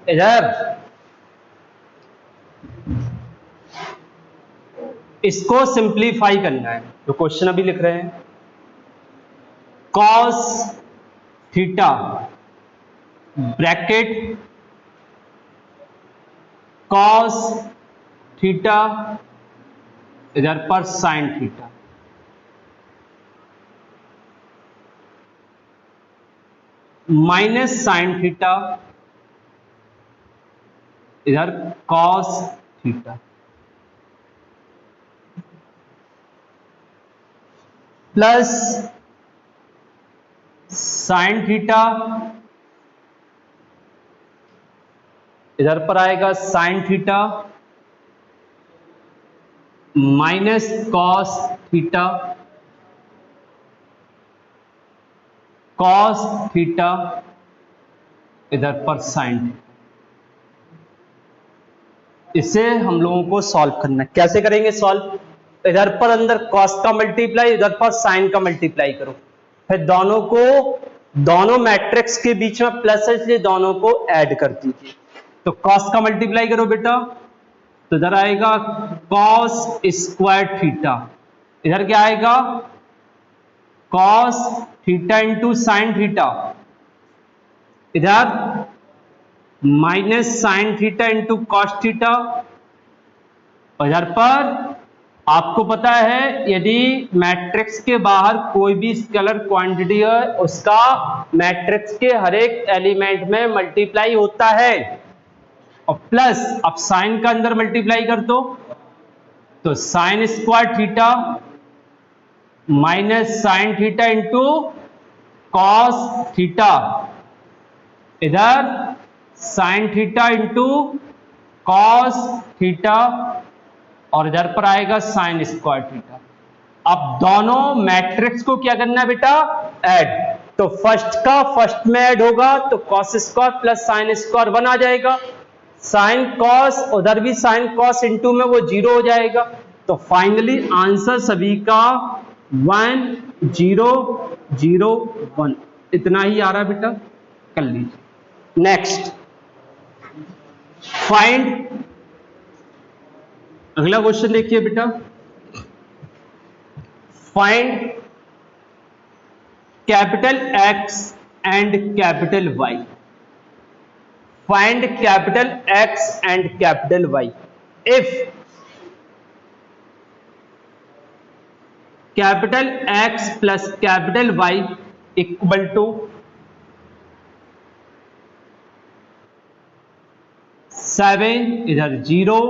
इधर इसको सिंप्लीफाई करना है, जो क्वेश्चन अभी लिख रहे हैं, cos theta bracket cos theta इधर पर sine theta, minus sine theta इधर cos theta, plus sine theta इधर पर आएगा sine theta, minus cos theta cos theta इधर पर साइन थीटा। इसे हम लोगों को सॉल्व करना है। कैसे करेंगे सॉल्व? इधर पर अंदर कॉस का मल्टीप्लाई, इधर पर साइन का मल्टीप्लाई करो, फिर दोनों मैट्रिक्स के बीच में प्लस है इसलिए दोनों को ऐड कर दीजिए। तो कॉस का मल्टीप्लाई करो बेटा, तो इधर आएगा कॉस स्क्वायर थीटा, इधर क्या आएगा cos theta into sine theta, इधर minus sine theta into cos theta, और इधर पर आपको पता है यदि मैट्रिक्स के बाहर कोई भी स्केलर क्वांटिटी है उसका मैट्रिक्स के हर एक एलिमेंट में मल्टीप्लाई होता है, और प्लस अब साइन का अंदर मल्टीप्लाई कर दो, तो sine square theta minus sine theta into cos theta, इधर sine theta into cos theta, और इधर पर आएगा साइन स्क्वायर थीटा। अब दोनों मैट्रिक्स को क्या करना है बेटा? ऐड। तो फर्स्ट का फर्स्ट में ऐड होगा तो cos square plus sine square 1 आ जाएगा, साइन कॉस उधर भी साइन कॉस इंटू में वो 0 हो जाएगा। तो फाइनली आंसर सभी का 1 0 0 1 इतना ही आ रहा बेटा, कर लीजिए। नेक्स्ट फाइंड, अगला क्वेश्चन देखिए बेटा, find capital X and capital Y। Find capital X and capital Y if capital X plus capital Y equal to 7, इधर 0,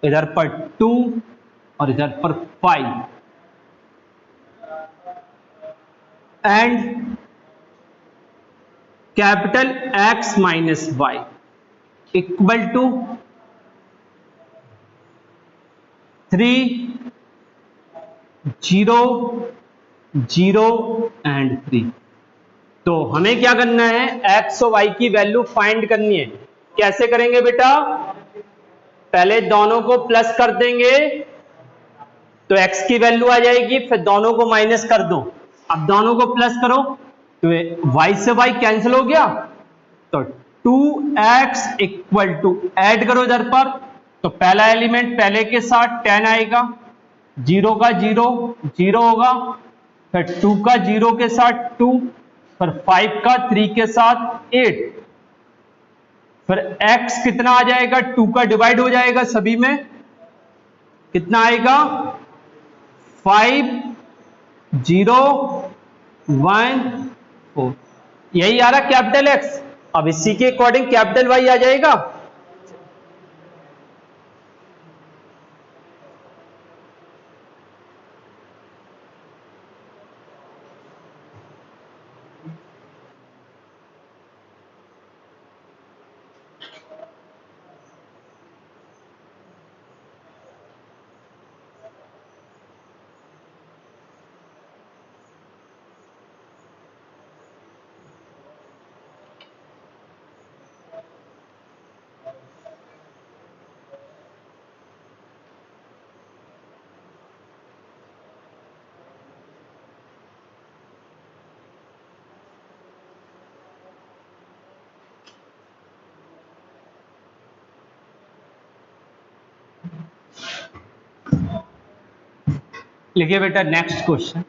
इधर पर 2 और इधर पर 5, and capital X minus Y equal to 3 0 0 and 3। तो हमें क्या करना है? X और Y की वैल्यू फाइंड करनी है। कैसे करेंगे बेटा? पहले दोनों को प्लस कर देंगे तो x की वैल्यू आ जाएगी, फिर दोनों को माइनस कर दो, अब दोनों को प्लस करो तो y से y कैंसिल हो गया, तो 2x इक्वल टू ऐड करो इधर पर, तो पहला एलिमेंट पहले के साथ 10 आएगा, 0 का 0 0 होगा, फिर 2 का 0 के साथ 2, फिर 5 का 3 के साथ 8, फिर x कितना आ जाएगा? 2 का डिवाइड हो जाएगा सभी में, कितना आएगा? 5 0 1 4, यही आ रहा कैपिटल X। अब इसी के अकॉर्डिंग कैपिटल Y आ जाएगा। लिखिए बेटा नेक्स्ट क्वेश्चन।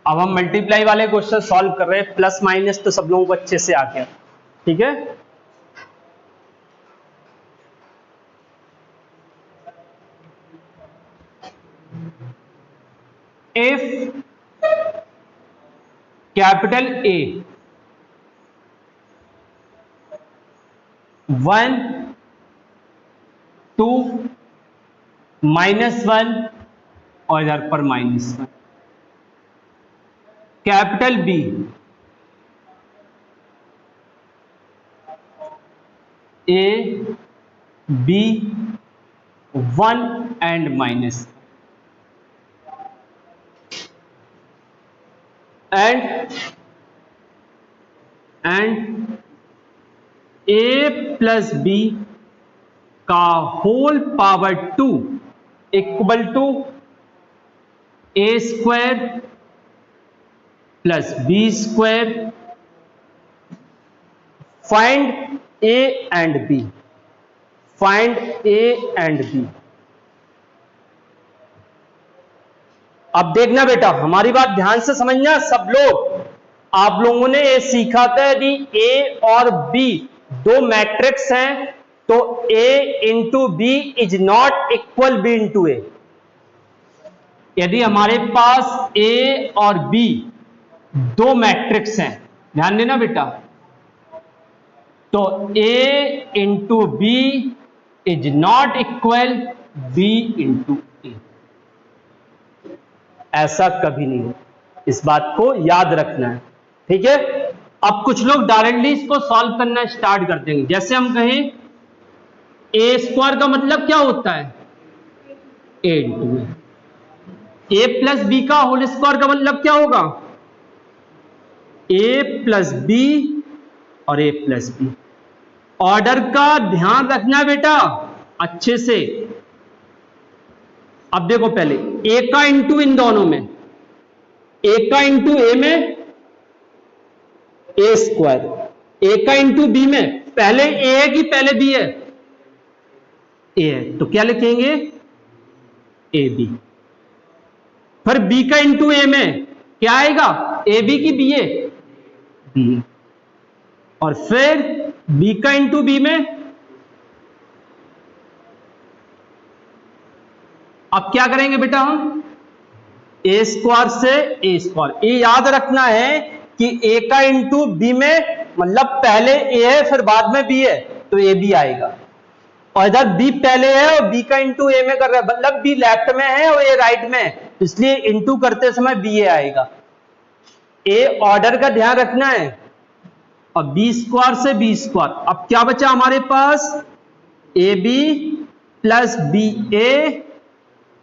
अब हम मल्टीप्लाई वाले क्वेश्चन सॉल्व कर रहे हैं, प्लस माइनस तो सब लोगों को अच्छे से आ गया, ठीक है। इफ कैपिटल A 1 2 -1 और इधर पर -1, capital B A B 1 and -1 and A plus B का whole power 2 equal to A² plus B²। Find A and B, find A and B। अब देखना बेटा, हमारी बात ध्यान से समझना सब लोग। आप लोगों ने ये सीखा था यदि A और B दो मैट्रिक्स हैं तो A into B is not equal B into A. यदि हमारे पास A और B दो मैट्रिक्स हैं, ध्यान देना बेटा, तो A into B is not equal B into A. ऐसा कभी नहीं है, इस बात को याद रखना है, ठीक है। अब कुछ लोग डायरेक्टली इसको सॉल्व करना स्टार्ट कर देंगे। जैसे हम कहें A² का मतलब क्या होता है, A into A. A plus B का होल स्क्वायर का मतलब क्या होगा, A प्लस बी और A प्लस बी। ऑर्डर का ध्यान रखना बेटा अच्छे से। अब देखो पहले A का इंटू इन दोनों में, A का इंटू A में A², A का इंटू B में पहले A है कि पहले B है, A है, तो क्या लिखेंगे AB। फिर B का इंटू A में क्या आएगा, AB की BA, BA। और फिर B का इंटू B में, अब क्या करेंगे बेटा हम, A² से A²। ये याद रखना है कि A का इंटू B में मतलब पहले A है फिर बाद में B है तो AB आएगा, और इधर B पहले है और B का इंटू A में कर रहे हैं, मतलब B लेफ्ट में है और A राइट में है, इसलिए इंटू करते समय BA आएगा। A ऑर्डर का ध्यान रखना है। और B² से B², अब क्या बचा हमारे पास, AB plus BA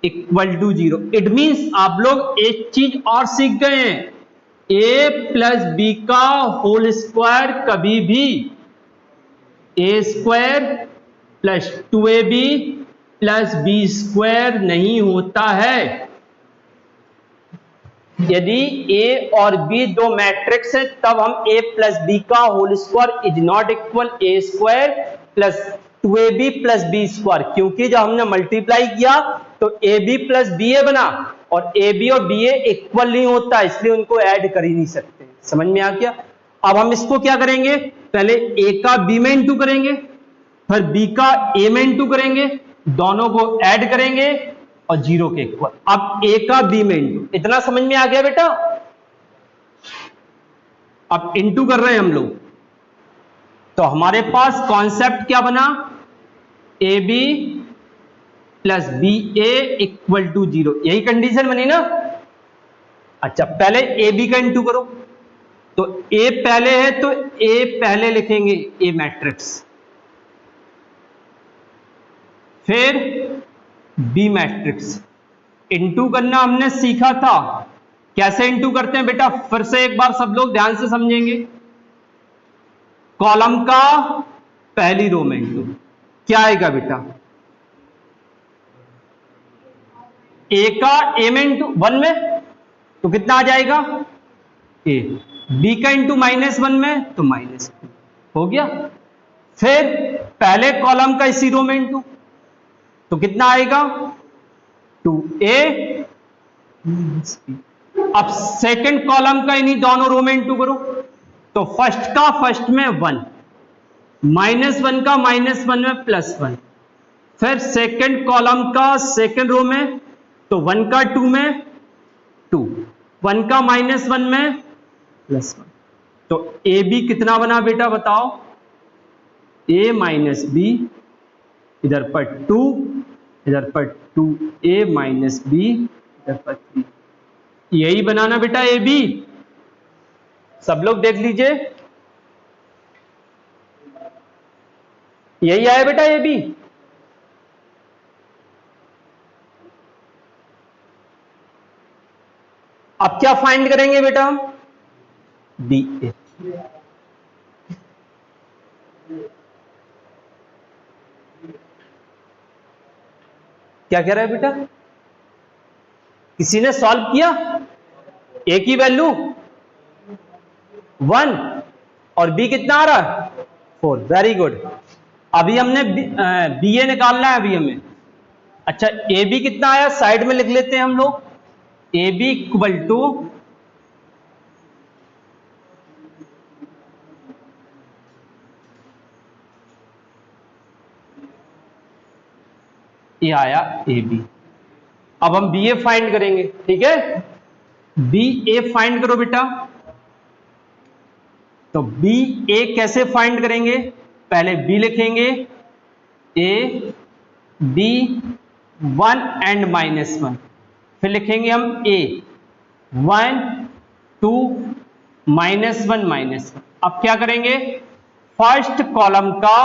equal to 0। It means आप लोग एक चीज और सीख गए हैं, A प्लस B का होल स्क्वायर कभी भी A² plus 2AB plus B² नहीं होता है। यदि A और B दो मैट्रिक्स है तब हम A प्लस B का whole square is not equal A² plus 2AB plus B², क्योंकि जब हमने मल्टीप्लाई किया तो AB प्लस BA बना और AB और BA इक्वल नहीं होता, इसलिए उनको ऐड कर ही नहीं सकते। समझ में आ गया। अब हम इसको क्या करेंगे, पहले A का B में इंटू करेंगे, फिर B का A में इंटू करेंगे, दोनों को ऐड करेंगे और 0 के इक्वल। अब A का B में इंटू, इतना समझ में आ गया बेटा। अब इंटू कर रहे हैं हम लोग, तो हमारे पास कॉन्सेप्ट क्या बना, AB plus BA equal to 0, यही कंडीशन बनी ना। अच्छा पहले AB का इंटू करो, तो A पहले है तो A पहले लिखेंगे A मैट्रिक्स, फिर B मैट्रिक्स। इंटू करना हमने सीखा था, कैसे इंटू करते हैं बेटा, फिर से एक बार सब लोग ध्यान से समझेंगे। कॉलम का पहली रो में इंटू, क्या आएगा बेटा, A का A में इंटू 1 में तो कितना आ जाएगा A, B का इंटू -1 में तो -2 हो गया। फिर पहले कॉलम का इसी रो में इंटू तो कितना आएगा 2A अब सेकंड कॉलम का इन्हीं दोनों रो में इंटू करो, तो फर्स्ट का फर्स्ट में 1, -1 का -1 में +1, फिर सेकंड कॉलम का सेकंड रो में, तो 1 का 2 में 2, 1 का -1 में +1, तो ए बी कितना बना बेटा बताओ, a माइनस बी, इधर पर 2, इधर पर 2a माइनस बी, इधर पर 3, यही बनाना बेटा ए बी। सब लोग देख लीजिए, यही आया बेटा ए बी। अब क्या फाइंड करेंगे बेटा, बी ए। क्या कह रहा है बेटा, किसी ने सॉल्व किया, ए की वैल्यू 1 और बी कितना आ रहा है 4, वेरी गुड। अभी हमने बी ए निकालना है अभी हमें। अच्छा ए बी कितना आया, साइड में लिख लेते हैं हम लोग, ए बी इक्वल टू ये आया ए बी। अब हम बी ए फाइंड करेंगे, ठीक है, बी ए फाइंड करो बेटा। तो बी ए कैसे फाइंड करेंगे, पहले बी लिखेंगे, ए बी 1 एंड -1, फिर लिखेंगे हम ए 1 2 -1 -1। अब क्या करेंगे, फर्स्ट कॉलम का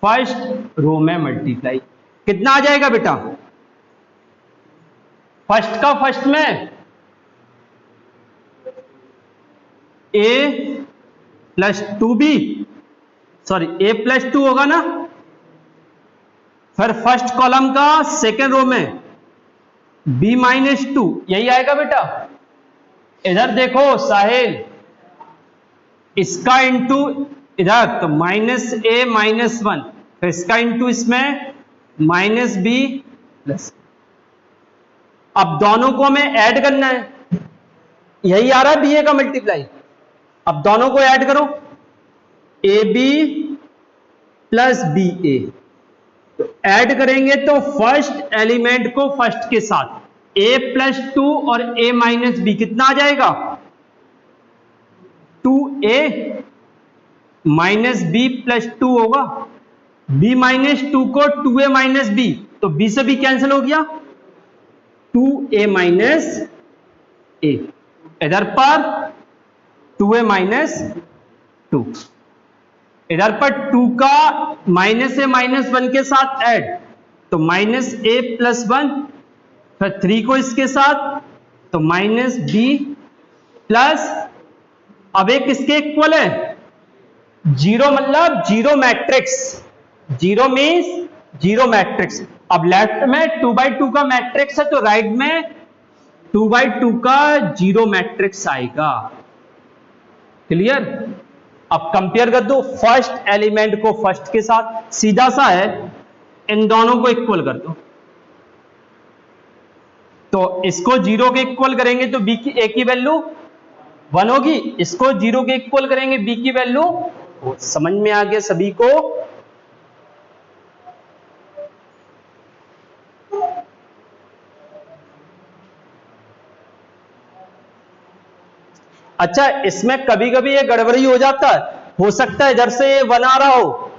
फर्स्ट रो में मल्टीप्लाई, कितना आ जाएगा बेटा, फर्स्ट का फर्स्ट में a plus 2b, sorry a plus 2 होगा ना, फिर फर्स्ट कॉलम का सेकेंड रो में b माइनस 2, यही आएगा बेटा। इधर देखो साहिल, इसका इंटू इधर तो -a -1, फिर इसका इंटू इसमें -b प्लस, अब दोनों को हमें ऐड करना है, यही आ रहा है बी ए का मल्टीप्लाई। अब दोनों को ऐड करो, ए बी प्लस बी ए, तो ऐड करेंगे तो फर्स्ट एलिमेंट को फर्स्ट के साथ a प्लस 2 और a माइनस बी कितना आ जाएगा, 2a माइनस बी प्लस 2 होगा, b माइनस 2 को 2a माइनस बी, तो b से b कैंसिल हो गया, 2a माइनस ए, इधर पर 2a माइनस 2, इधर पर 2 का -a -1 के साथ ऐड, तो -a प्लस 1, फिर 3 को इसके साथ, तो -b प्लस, अब एक किसके इक्वल है, जीरो मतलब zero matrix, zero means zero matrix. अब लेफ्ट में 2x2 का मैट्रिक्स है, तो राइट में 2x2 का जीरो मैट्रिक्स आएगा, क्लियर। अब कंपेयर कर दो फर्स्ट एलिमेंट को फर्स्ट के साथ, सीधा सा है, इन दोनों को इक्वल कर दो, तो इसको जीरो के इक्वल करेंगे तो बी की ए की वैल्यू 1 होगी, इसको जीरो के इक्वल करेंगे बी की वैल्यू, समझ में आ गया सभी को। अच्छा इसमें कभी कभी ये गड़बड़ी हो जाता है, हो सकता है इधर से ये 1 आ रहा हो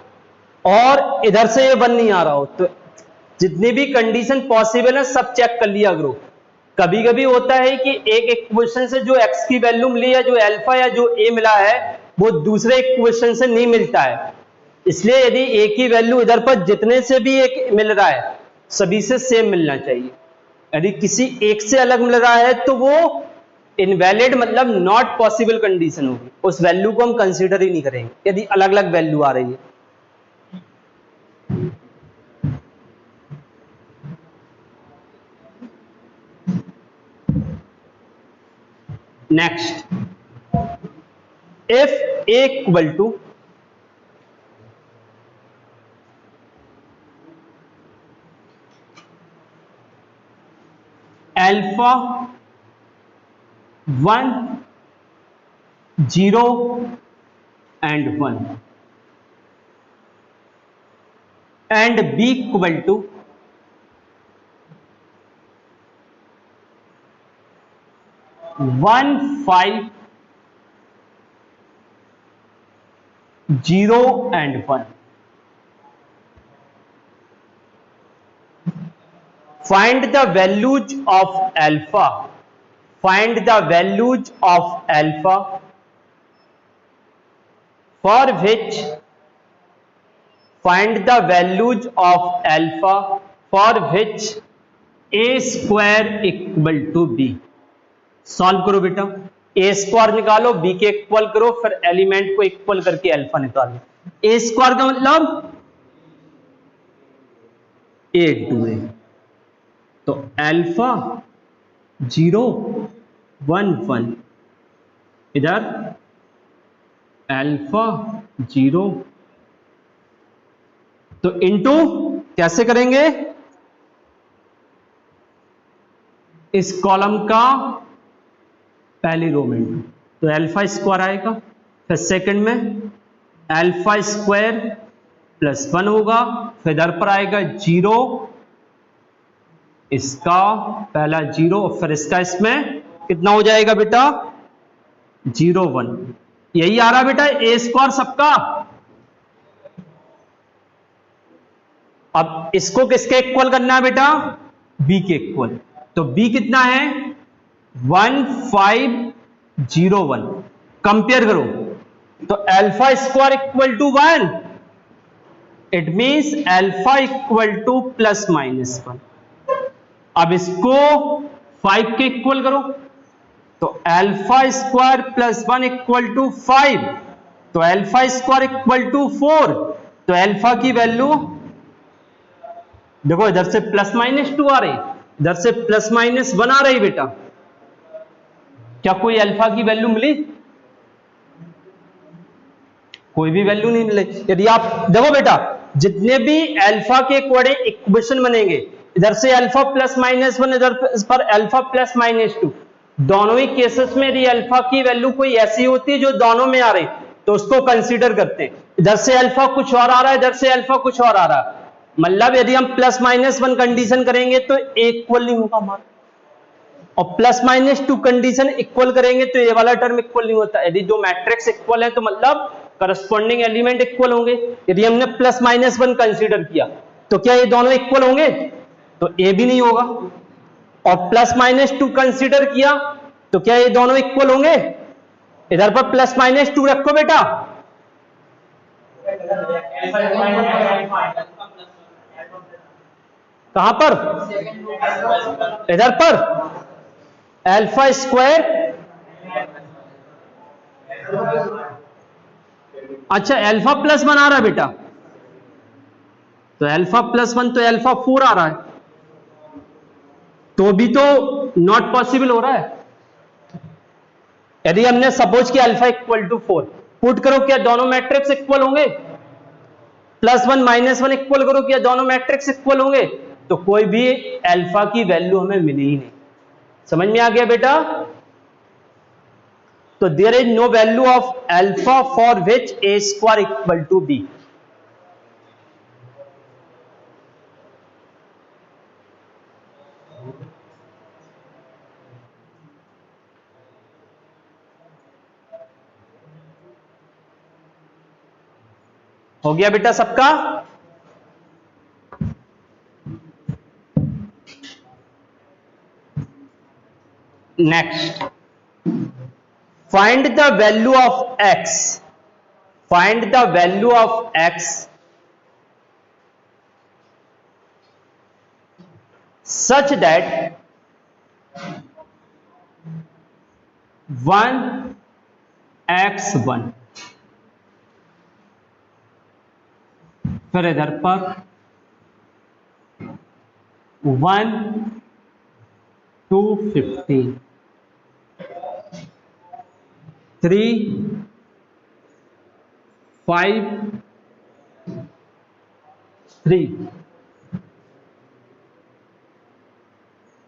और इधर से ये 1 नहीं आ रहा हो, तो जितनी भी कंडीशन पॉसिबल है सब चेक कर लिया करो। कभी कभी होता है कि एक इक्वेशन से जो x की वैल्यू मिली है, जो अल्फा या जो a मिला है, वो दूसरे इक्वेशन से नहीं मिलता है, इसलिए यदि a की वैल्यू इधर पर जितने से भी एक मिल रहा है सभी से सेम मिलना चाहिए, यदि किसी एक से अलग मिल रहा है तो वो इनवैलिड मतलब नॉट पॉसिबल कंडीशन होगी, उस वैल्यू को हम कंसीडर ही नहीं करेंगे यदि अलग अलग वैल्यू आ रही है। Next, if a equal to alpha 1 0 and 1 and b equal to 1 5 0 and 1. Find the values of alpha. Find the values of alpha for which find the values of alpha for which a square equal to b. Solve करो बेटा, ए square निकालो, B के equal करो, फिर element को equal करके alpha निकालो. ए square का मतलब 8 तो अल्फा 0 1 1 इधर अल्फा 0 तो इनटू कैसे करेंगे, इस कॉलम का पहली रो में इंटू, तो अल्फा स्क्वायर आएगा, फिर सेकंड में अल्फा स्क्वायर प्लस 1 होगा, फिर इधर पर आएगा 0, इसका पहला 0 और फिर इसका, इसमें कितना हो जाएगा बेटा 0 1. यही आ रहा बेटा ए स्क्वायर सबका. अब इसको किसके इक्वल करना है बेटा, बी के इक्वल. तो बी कितना है 1 5 0 1. कंपेयर करो तो alpha square equal to 1, it means alpha equal to plus minus 1. अब इसको 5 के इक्वल करो तो alpha square plus 1 equal to 5, तो अल्फा स्क्वायर इक्वल टू 4. तो अल्फा की वैल्यू देखो, इधर से प्लस माइनस 2 आ रही, इधर से प्लस माइनस 1 आ रही बेटा. क्या कोई अल्फा की वैल्यू मिली, कोई भी वैल्यू नहीं मिली. यदि आप देखो बेटा, जितने भी अल्फा के अकॉर्डिंग इक्वेशन बनेंगे, इधर से अल्फा प्लस माइनस 1, इधर पर अल्फा प्लस माइनस 2, दोनों ही केसेस में यदि अल्फा की वैल्यू कोई ऐसी होती है जो दोनों में आ रही, तो उसको कंसीडर करते हैं. इधर से अल्फा कुछ और आ रहा है, इधर से अल्फा कुछ और आ रहा है, मतलब यदि हम प्लस माइनस 1 कंडीशन करेंगे तो इक्वल नहीं होगा हमारा, और प्लस माइनस 2 कंडीशन इक्वल करेंगे तो ये वाला टर्म इक्वल नहीं होता. यदि दो मैट्रिक्स इक्वल है तो मतलब करस्पॉन्डिंग एलिमेंट इक्वल होंगे. यदि हमने प्लस माइनस 1 कंसीडर किया तो क्या ये दोनों इक्वल होंगे, तो ए भी नहीं होगा. और प्लस माइनस 2 कंसीडर किया तो क्या ये दोनों इक्वल होंगे, इधर पर प्लस माइनस 2 रखो बेटा, कहां पर, इधर पर अल्फा स्क्वायर. अच्छा अल्फा प्लस 1 आ रहा है बेटा, तो अल्फा प्लस 1 तो अल्फा 4 आ रहा है, तो भी तो नॉट पॉसिबल हो रहा है. यदि हमने सपोज किया अल्फा इक्वल टू 4, पुट करो क्या दोनों मैट्रिक्स इक्वल होंगे, प्लस 1 माइनस 1 इक्वल करो क्या दोनों मैट्रिक्स इक्वल होंगे, तो कोई भी अल्फा की वैल्यू हमें मिली ही नहीं. समझ में आ गया बेटा. तो there is no value of alpha for which A square equal to B. हो गया बेटा सबका. Next, find the value of x. Find the value of x such that 1x1, फिर इधर पर 1 2 15 3 5 3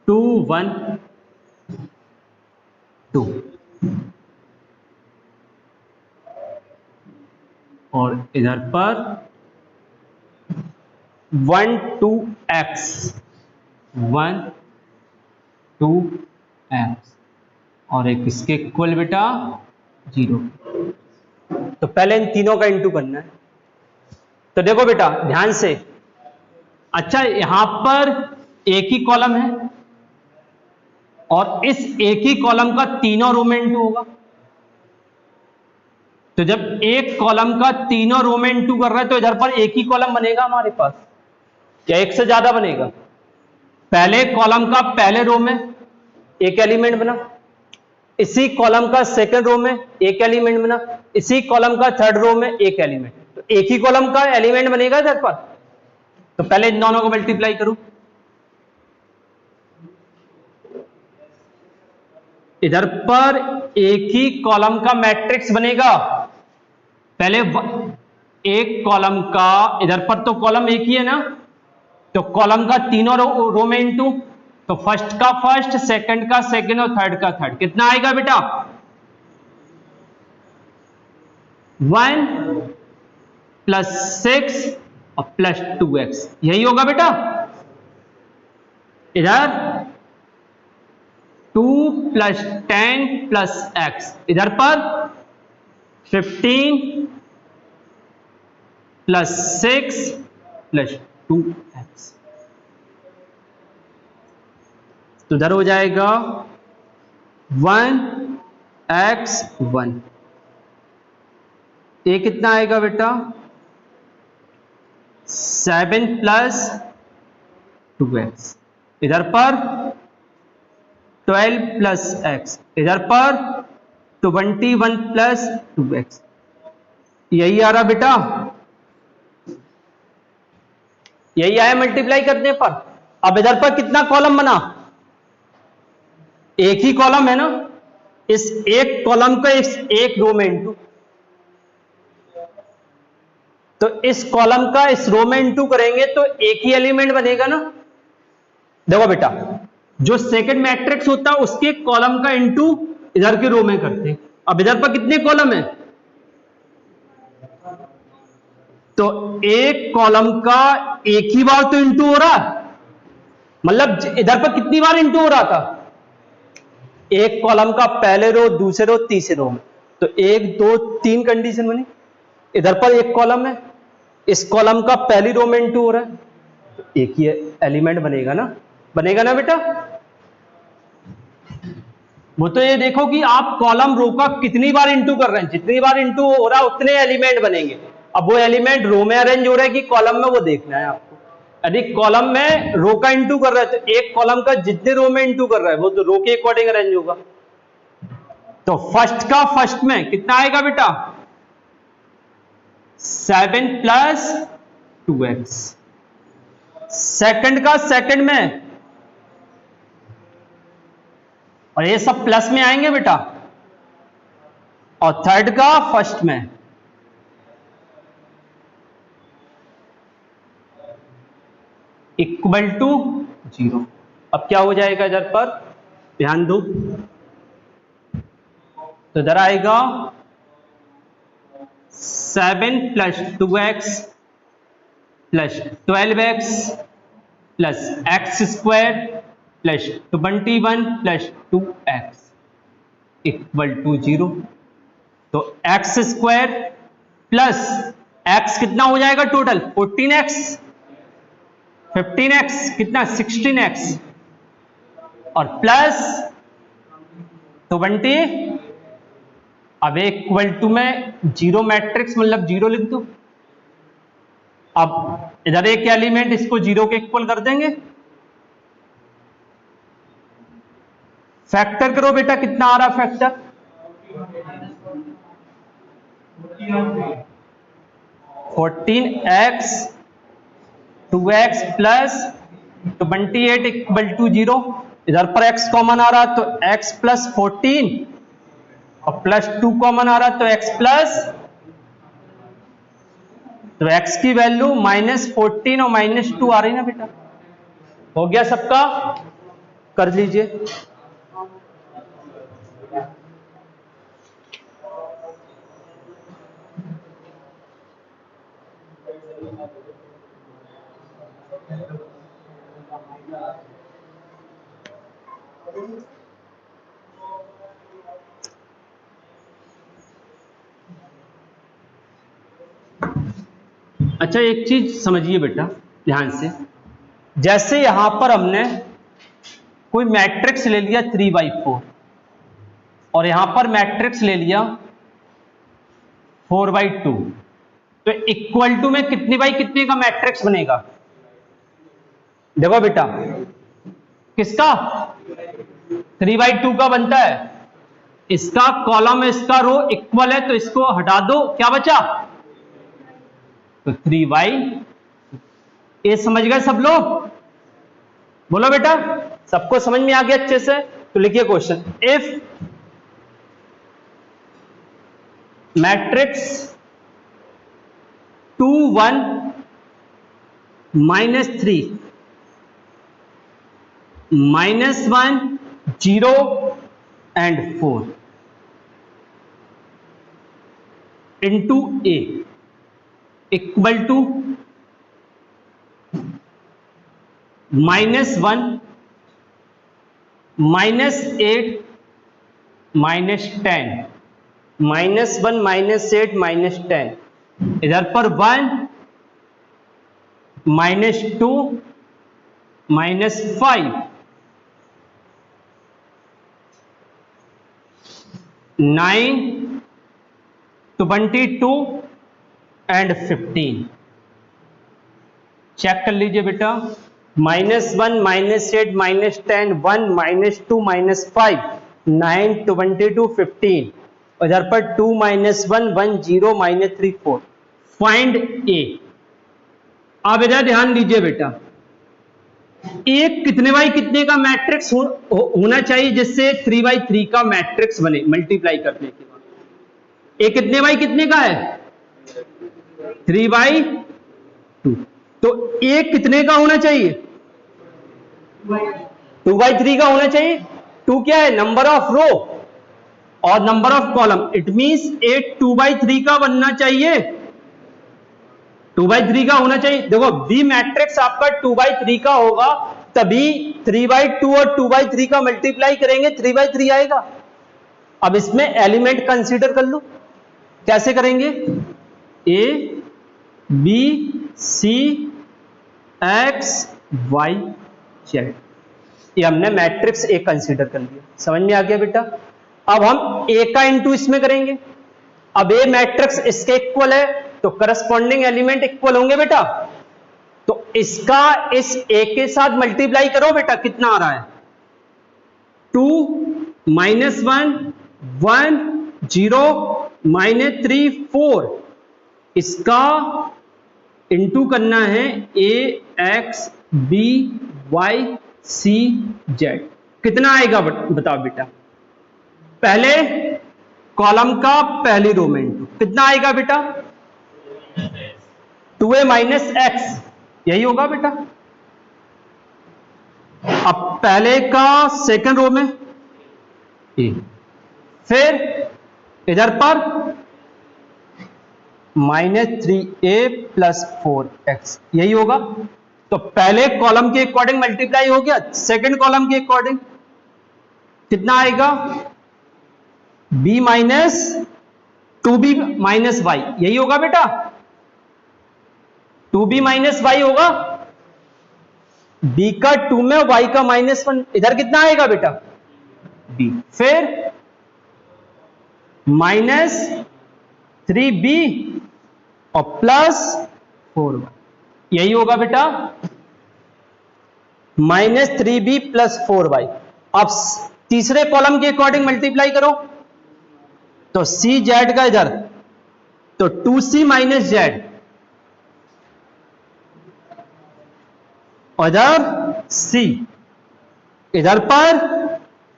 2 1 2 और इधर पर 1 2 x 1 2 x और एक इसके इक्वल बेटा 0। तो पहले इन तीनों का इंटू करना है। तो देखो बेटा ध्यान से, अच्छा यहां पर एक ही कॉलम है और इस एक ही कॉलम का तीनों रो में इंटू होगा। तो जब एक कॉलम का तीनों रो में इंटू कर रहा है तो इधर पर एक ही कॉलम बनेगा हमारे पास या एक से ज्यादा बनेगा? पहले कॉलम का पहले रो में एक एलिमेंट बना, इसी कॉलम का सेकंड रो में एक एलिमेंट बना, इसी कॉलम का थर्ड रो में एक एलिमेंट। तो एक ही कॉलम का एलिमेंट बनेगा इधर पर। तो पहले इन दोनों को मल्टीप्लाई करूं, इधर पर एक ही कॉलम का मैट्रिक्स बनेगा। पहले एक कॉलम का, इधर पर तो कॉलम एक ही है ना, तो कॉलम का तीनों रो में इंटू, तो फर्स्ट का फर्स्ट, सेकंड का सेकंड और थर्ड का थर्ड। कितना आएगा बेटा? 1 प्लस 6 और प्लस 2x, यही होगा बेटा। इधर 2 प्लस 10 प्लस x, इधर पर 15 प्लस 6 प्लस 2x। तो इधर हो जाएगा 1x 1। ये कितना आएगा बेटा? 7 प्लस 2x, इधर पर 12 प्लस x, इधर पर 21 प्लस 2x। यही आ रहा बेटा, यही आया मल्टीप्लाई करने पर। अब इधर पर कितना कॉलम बना? एक ही कॉलम है ना, इस एक कॉलम का इस एक रो में इंटू, तो इस कॉलम का इस रो में इंटू करेंगे तो एक ही एलिमेंट बनेगा ना। देखो बेटा, जो सेकंड मैट्रिक्स होता है उसके कॉलम का इंटू इधर के रो में करते हैं। अब इधर पर कितने कॉलम है? तो एक कॉलम का एक ही बार तो इंटू हो रहा है, मतलब इधर पर कितनी बार इंटू हो रहा था? एक कॉलम का पहले रो, दूसरे रो, तीसरे रो में। तो 1 2 3 कंडीशन बनी। इधर पर एक कॉलम है, इस कॉलम का पहली रो में इंटू हो रहा है, तो एक ही एलिमेंट बनेगा ना, बनेगा ना बेटा। वो तो ये देखो कि आप कॉलम रो का कितनी बार इंटू कर रहे हैं, जितनी बार इंटू हो रहा है उतने एलिमेंट बनेंगे। अब वो एलिमेंट रो में अरेंज हो रहा है कि कॉलम में, वो देखना है आपको। यदि कॉलम में रो का इंटू कर रहा है तो एक कॉलम का जितने रो में इंटू कर रहा है वो तो रो के अकॉर्डिंग अरेंज होगा। तो फर्स्ट का फर्स्ट में कितना आएगा बेटा? 7 प्लस 2x। सेकंड का सेकंड में, और ये सब प्लस में आएंगे बेटा, और थर्ड का फर्स्ट में। Equal to 0। अब क्या हो जाएगा इधर पर, ध्यान दो। तो इधर आएगा 7 plus 2x plus 12x plus x square plus 21 plus 2x equal to 0। तो x स्क्वायर प्लस x कितना हो जाएगा टोटल? 14x, 15x कितना? 16x, और प्लस 20। अब इक्वल टू में 0 मैट्रिक्स, मतलब 0 लिख दो। अब इधर एक एलिमेंट, इसको 0 के इक्वल कर देंगे। फैक्टर करो बेटा, कितना आ रहा factor? 14x 2x plus 28 equal to 0। इधर पर x कॉमन आ रहा तो x प्लस 14 और प्लस 2 कॉमन आ रहा तो x प्लस, तो x की वैल्यू -14 और -2 आ रही ना बेटा। हो गया सबका? कर लीजिए। अच्छा, एक चीज समझिए बेटा ध्यान से, जैसे यहां पर हमने कोई मैट्रिक्स ले लिया 3/4 और यहां पर मैट्रिक्स ले लिया 4/2, तो इक्वल टू में कितने बाई कितने का मैट्रिक्स बनेगा? देखो बेटा, किसका? 3/2 का बनता है। इसका कॉलम इसका रो इक्वल है, तो इसको हटा दो, क्या बचा? तो 3/, ये समझ गए सब लोग? बोलो बेटा, सबको समझ में आ गया अच्छे से? तो लिखिए question, if matrix 2 1 -3 -1 0 and 4 into A equal to -1 -8 -10 -1 -8 -10, इधर पर 1 -2 -5 9 22 and 15। चेक कर लीजिए बेटा, -1 -8 -10 1 -2 -5 9 22 15, इधर पर 2 -1 1 0 -3 4। फाइंड ए। अब इधर ध्यान दीजिए बेटा, एक कितने बाई कितने का मैट्रिक्स होना चाहिए जिससे 3/3 का मैट्रिक्स बने मल्टीप्लाई करने के बाद? एक कितने बाई कितने का है? 3/2। तो एक कितने का होना चाहिए? 2/3 का होना चाहिए। 2 क्या है? नंबर ऑफ रो और number of column. It means 8 2/3 का बनना चाहिए, 2/3 का होना चाहिए। देखो, बी मैट्रिक्स आपका 2/3 का होगा, तभी 3/2 और 2/3 का मल्टीप्लाई करेंगे 3/3 आएगा। अब इसमें एलिमेंट कंसीडर कर लो, कैसे करेंगे? A B C X Y Z, ये हमने मैट्रिक्स ए कंसीडर कर लिया। समझ में आ गया बेटा? अब हम ए का इंटू इसमें करेंगे। अब ए मैट्रिक्स इसके इक्वल है, तो करस्पॉन्डिंग एलिमेंट इक्वल होंगे बेटा। तो इसका इस ए के साथ मल्टीप्लाई करो बेटा, कितना आ रहा है? 2 -1 1 0 -3 4, इसका इंटू करना है A X B Y C Z. कितना आएगा बताओ बेटा? पहले कॉलम का पहली रो में इंटू, कितना आएगा बेटा? 2a - x, यही होगा बेटा। अब पहले का सेकंड रो में ए, फिर इधर पर -3a + 4x, यही होगा। तो पहले कॉलम के अकॉर्डिंग मल्टीप्लाई हो गया, सेकंड कॉलम के अकॉर्डिंग कितना आएगा? b - 2b - y, यही होगा बेटा। 2b - y होगा, b का 2 में y का -1, इधर कितना आएगा बेटा? b, फिर -3b और +4y, यही होगा बेटा। -3b + 4y। अब तीसरे कॉलम के अकॉर्डिंग मल्टीप्लाई करो, तो सी जेड का इधर, तो 2c - z, इधर c, इधर पर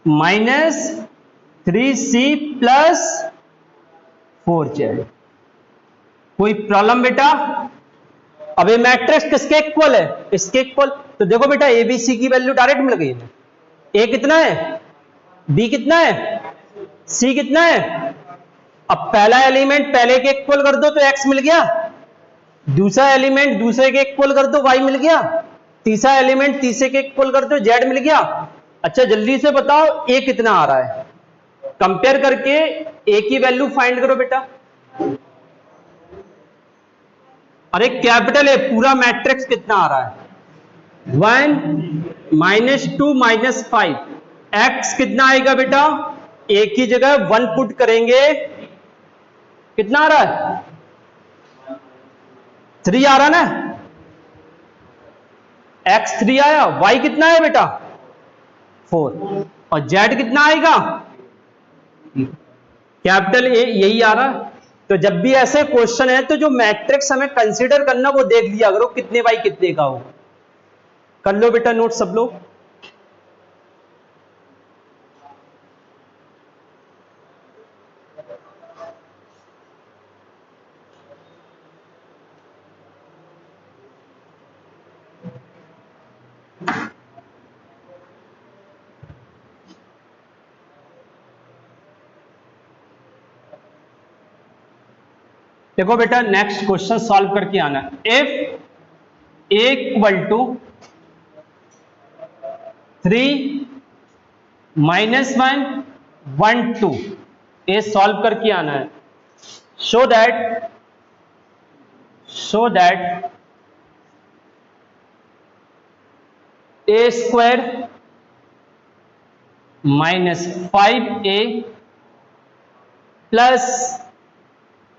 -3c + 4z। कोई प्रॉब्लम बेटा? अब ये मैट्रिक्स किसके इक्वल है? इसके इक्वल। तो देखो बेटा, एबीसी की वैल्यू डायरेक्ट मिल गई है, ए कितना है, बी कितना है, सी कितना है। अब पहला एलिमेंट पहले के इक्वल कर दो तो एक्स मिल गया, दूसरा एलिमेंट दूसरे के इक्वल कर दो वाई मिल गया, तीसरा एलिमेंट तीसरे के इक्वल कर दो जेड मिल गया। अच्छा जल्दी से बताओ ए कितना आ रहा है, कंपेयर करके ए की वैल्यू फाइंड करो बेटा। अरे कैपिटल ए पूरा मैट्रिक्स कितना आ रहा है, 1 -2 -5, एक्स कितना आएगा बेटा, ए की जगह 1 पुट करेंगे, कितना आ रहा है 3 आ रहा ना, एक्स 3 आया, वाई कितना है बेटा 4, और जेड कितना आएगा, कैपिटल ए यही आ रहा है। तो जब भी ऐसे क्वेश्चन है तो जो मैट्रिक्स हमें कंसीडर करना वो देख लिया करो कितने बाई कितने का हो। कर लो बेटा नोट सब लोग। देखो बेटा नेक्स्ट क्वेश्चन सॉल्व करके आना। If A equal to 3 -1 1 2, A solve करके आना है। Show that A square -5a plus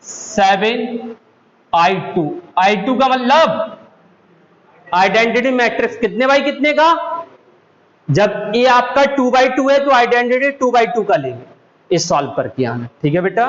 7i2, i2 का मतलब आइडेंटिटी मैट्रिक्स कितने बाई कितने का, जब ए आपका 2/2 है तो आइडेंटिटी 2/2 का लेंगे। इस सॉल्व करके आना, ठीक है बेटा।